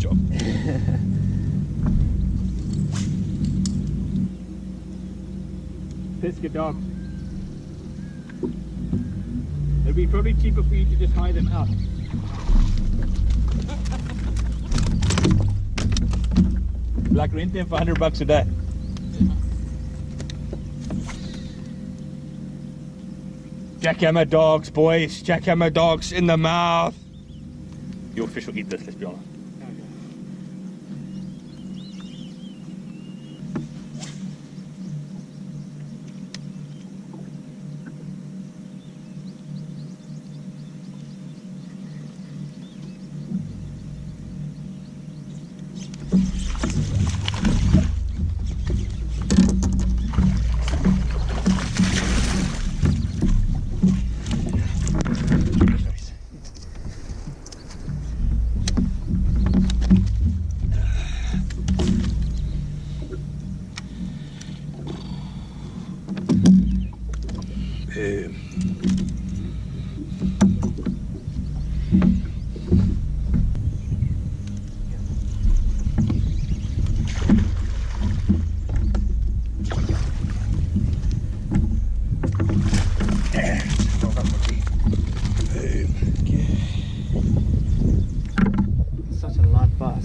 job. Biscuit dogs. It'd be probably cheaper for you to just hire them out. Like rent them for $100 a day. Jackhammer dogs, boys. Jackhammer dogs in the mouth. Your fish will eat this, let's be honest. Such a light bite.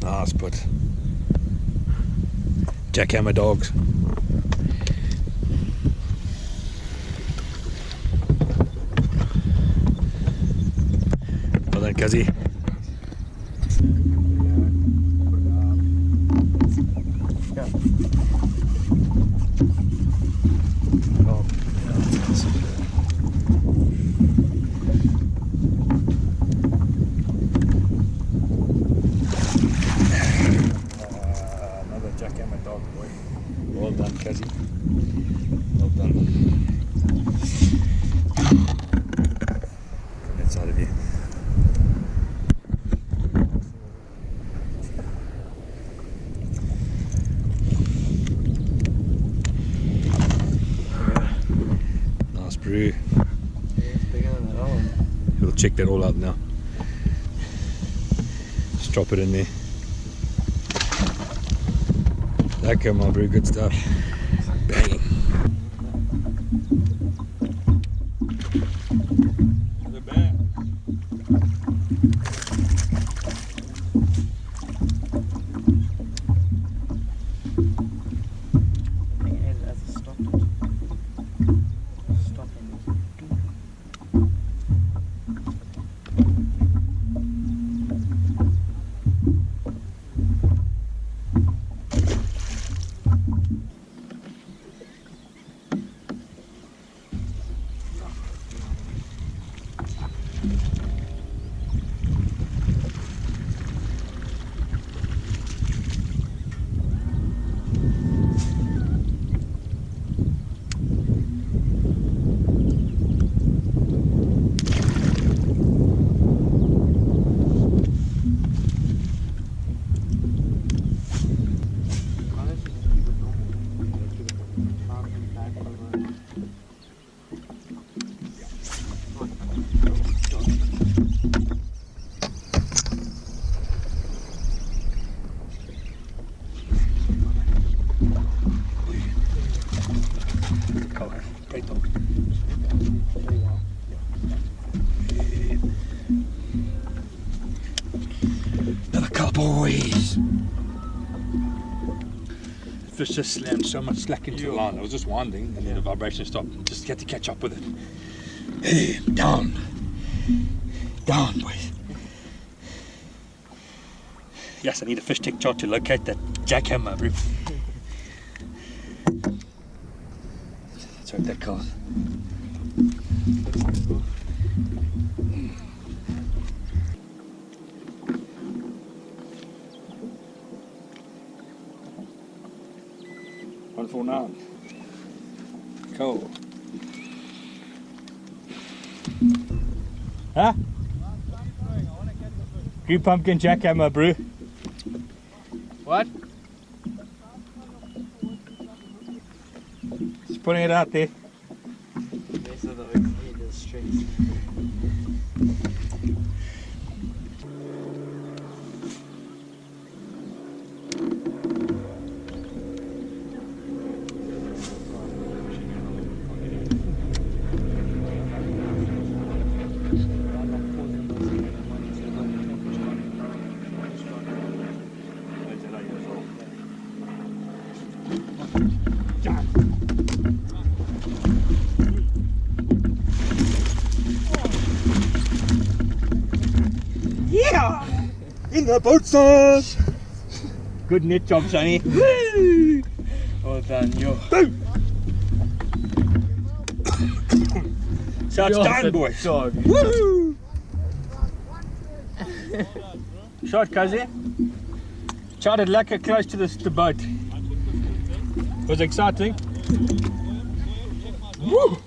Nice put. Jackhammer dogs. Well done, Cuzzy. Another jackhammer dog, boy. Well done, Cuzzy. Well done. From that side of you. Nice brew. Yeah, it's bigger than that one. We'll check that all out now. Just drop it in there. That came on, very good stuff. Bang. The bang. I think it has a stop it. Stop it. Another couple, boys. Fish just slammed so much slack into the line. I was just winding and then the vibration stopped. Just had to catch up with it. Hey, down. Down, boys. Yes, I need a fish tick chart to locate that jackhammer, bro. Let's hope that calls. One for now. Cool. Huh? Green pumpkin jackhammer, bro. What? putting it out there. Base of the overheated strings. Yeah! In the boat sauce! Good net job, Sonny. Woo! Well done, yo. Boom! So it's done, boys. Dog. Woo! Shot, Kazi. Charted lekker close to the boat. Was exciting. Woo!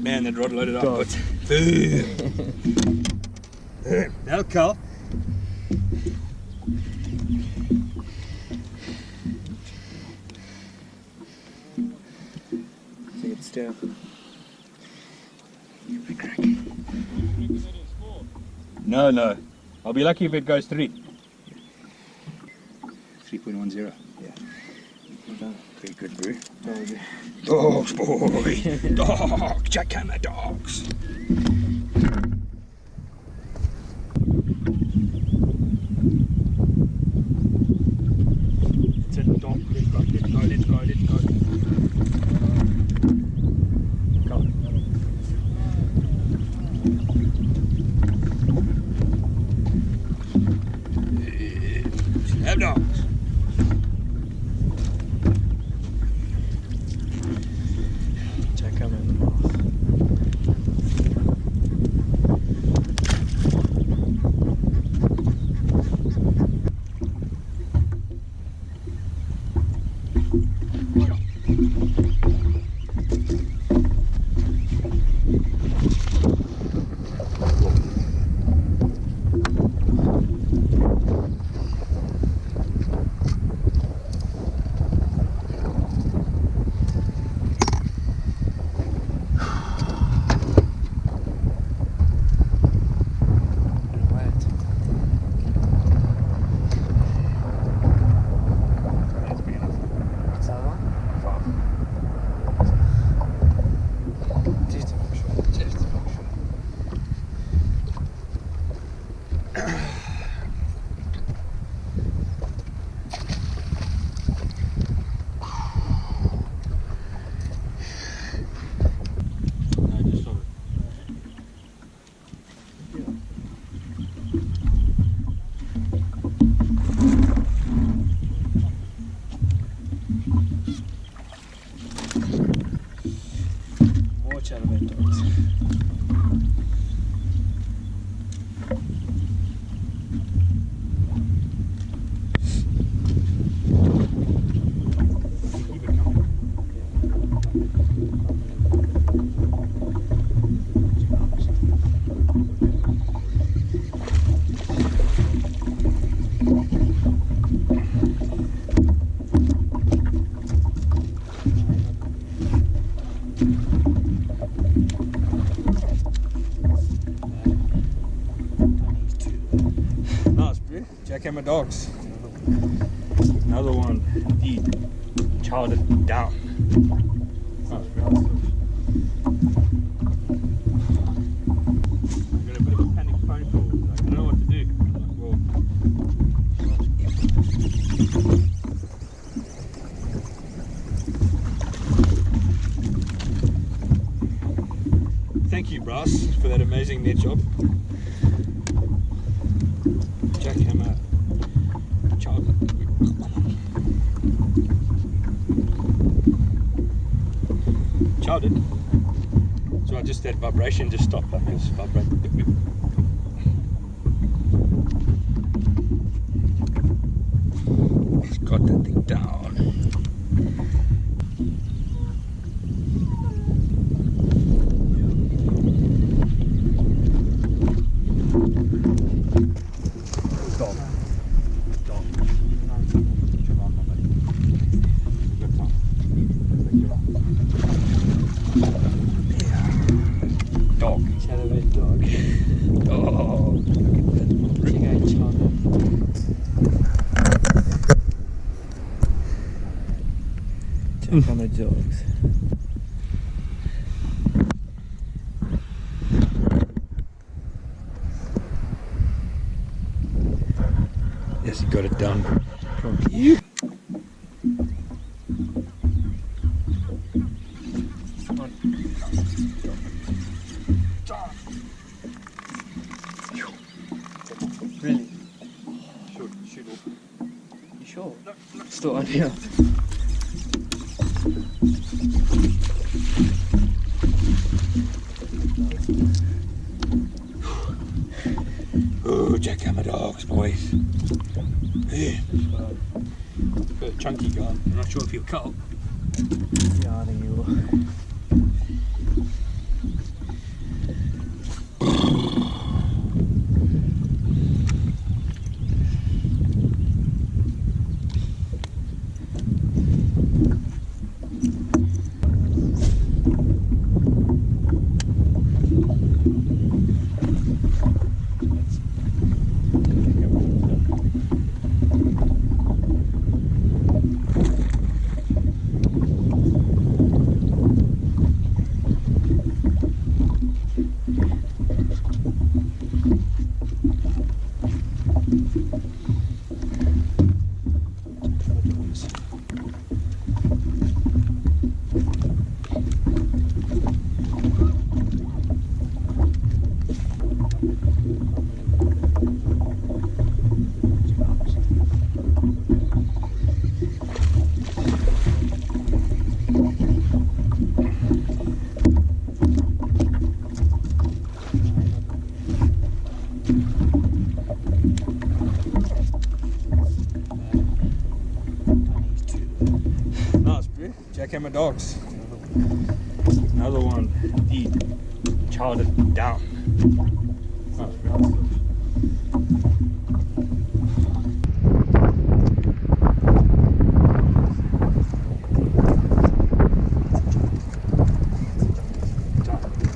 Man, that rod loaded up. Dog. Now, Carl. See it still. No. I'll be lucky if it goes 3. 3.10. Yeah. Well done. Very good, bro. Dog. Dogs, boy. Dogs. Jackhammer dogs. It's a dog. Let's go. Go. Have dogs. Jackhammer in the mouth. More chatterbait dogs. Keep it coming. Nice, bro. Jackhammer dogs. Another one. Indeed. Child it down. Nice, bro. I got a bit of a panic phone call. Like, I don't know what to do. Thank you, Brass, for that amazing net job. Jackhammer. Child. Childed. So just that vibration just stopped. Like this vibrate. He's got that thing down. Dog. Good time. Jackhammer dogs. Yes, you got it done. From you. Come on. Really? Shoot off. You sure? No, no. Still on here. Oh, jackhammer dogs, boys. Yeah. Got a chunky guy. I'm not sure if he'll cut. Yeah, I think you will. Nice, bro. Jackhammer dogs. Another one. Indeed. Chowed it down. Nice, bro.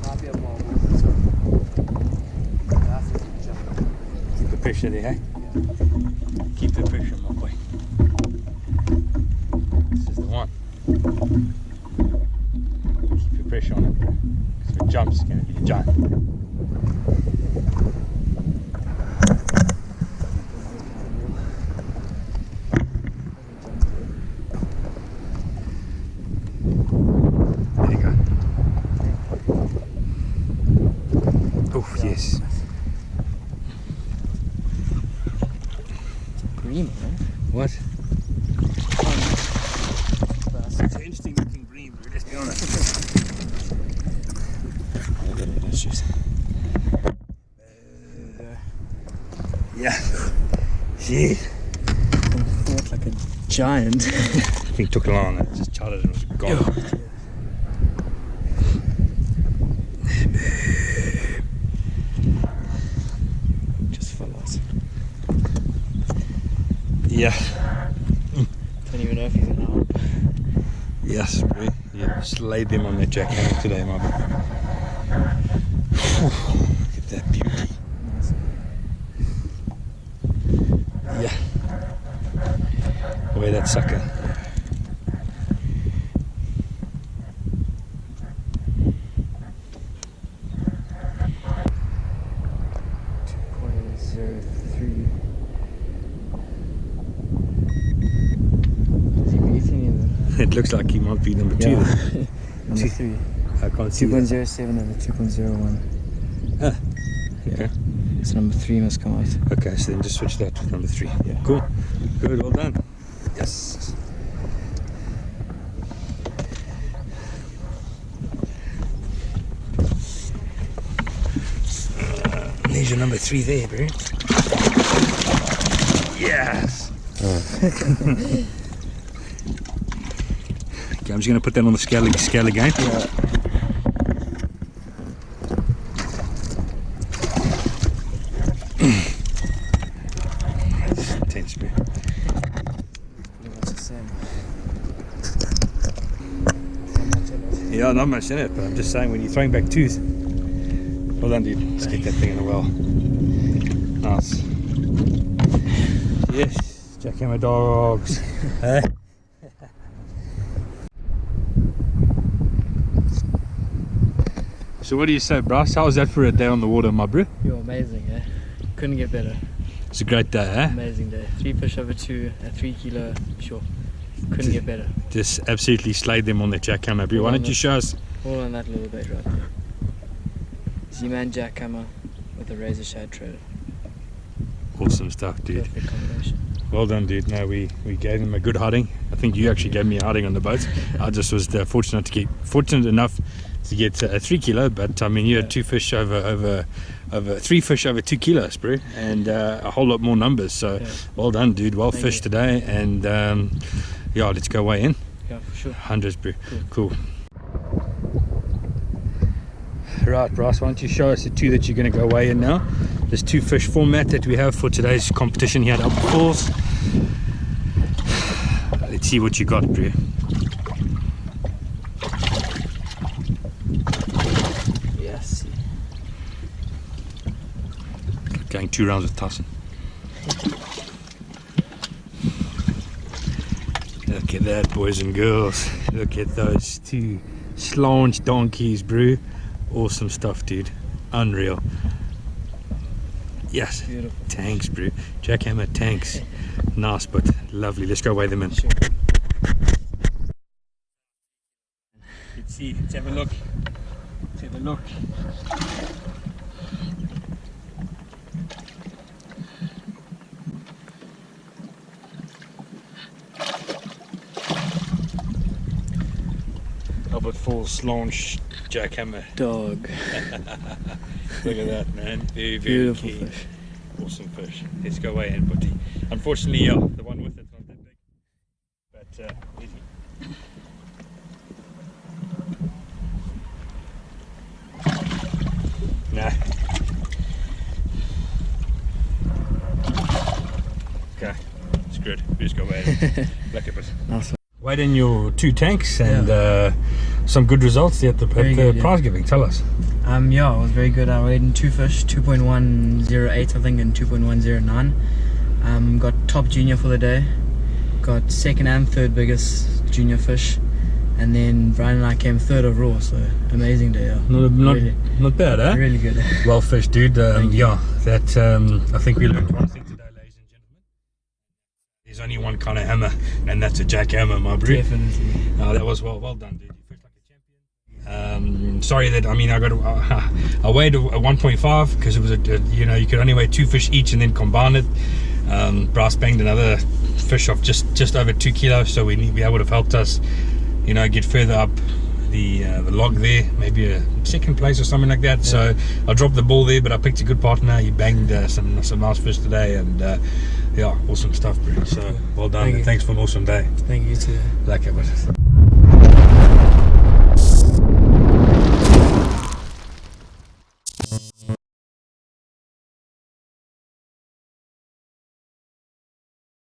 Might be a marble. Keep the pressure there, hey? Keep the pressure, my boy. This is the one. Keep your pressure on it, bro. Because if it jumps, it's going to be a giant. There you go. Oh, yes. Green, man. What? It's an interesting looking bream, bro, let's be honest. Let's just... yeah. Shit. Fought like a giant. I think he took a line and it just charted and was gone. Just follows. Yeah. Don't even know if he's an owl. Yes, bro. Yeah, just laid them on that jackhammer today, my boy. Look at that beauty. Nice. Yeah. Away that sucker. It looks like he might be number 2. Number 3. I can't see 2.07 and a 2.01. that. Okay. So number 3 must come out. Okay, so then just switch that to number 3. Yeah. Cool. Good, well done. Yes. There's your number 3 there, bro. Yes. Okay, I'm just going to put that on the scale again. Yeah. It's intense, bro. Pretty much the same. Yeah, not much in it, but I'm just saying when you're throwing back 2s. Well done, dude. Let's get that thing in the well. Nice. Yes, jackhammer dogs. So what do you say, Bryce? How was that for a day on the water, my bro? You're amazing, eh? Couldn't get better. It's a great day, eh? Amazing day. 3 fish over 2, a 3 kilo shore. Couldn't get better. Just absolutely slayed them on the jackhammer, bro. Why don't you show us? All on that little bait right there. Z-Man jackhammer with a razor shad trailer. Awesome stuff, dude. Perfect combination. Well done, dude. No, we gave them a good hiding. I think you actually gave me a hiding on the boat. I just was fortunate enough to get a 3 kilo, but I mean you had 2 fish over 3 fish over 2 kilos, bro, and a whole lot more numbers. So well done, dude. Well fished today, and yeah, let's go weigh in. Yeah, for sure. Hundreds, bro. Cool. Right, Bryce, why don't you show us the 2 that you're going to go weigh in now? This 2 fish format that we have for today's competition here at Albert Falls. Let's see what you got, bro. Yes. Going 2 rounds with Tyson. Look at that, boys and girls. Look at those 2 slaunch donkeys, bro. Awesome stuff, dude. Unreal. Yes. Beautiful. Tanks, bro. Jackhammer tanks. Nice, but lovely. Let's go weigh them in. Sure. Let's see. Let's have a look. Let's have a look. Albert Falls launch jackhammer Dog. Look at that, man. Very Beautiful keen. fish. Awesome fish. Let's go weigh in, buddy. Unfortunately, yeah, the one with it's not that big, but easy. Nah. Okay, it's good. We just go weigh in. Look at it. Nice. Weighed in your 2 tanks and some good results there at the prize giving. Tell us. Yeah, it was very good. I weighed in 2 fish, 2.108 I think and 2.109. Got top junior for the day. Got second and third biggest junior fish. And then Brian and I came third overall, so amazing day. Yeah. Not bad, eh? Really good. Well fished, dude. Yeah, that I think we learned one thing today, ladies and gentlemen. There's only one kind of hammer, and that's a jackhammer, my bro. Definitely. That was well done, dude. You fished like a champion. Sorry that I weighed a 1.5 because it was you could only weigh 2 fish each and then combine it. Bryce banged another fish off just over 2 kilos, so that would have helped us, get further up the log there, maybe a second place or something like that. So I dropped the ball there, but I picked a good partner. He banged some nice fish today, and yeah, awesome stuff, bro. So well done, and thanks for an awesome day. Thank you too. Like it.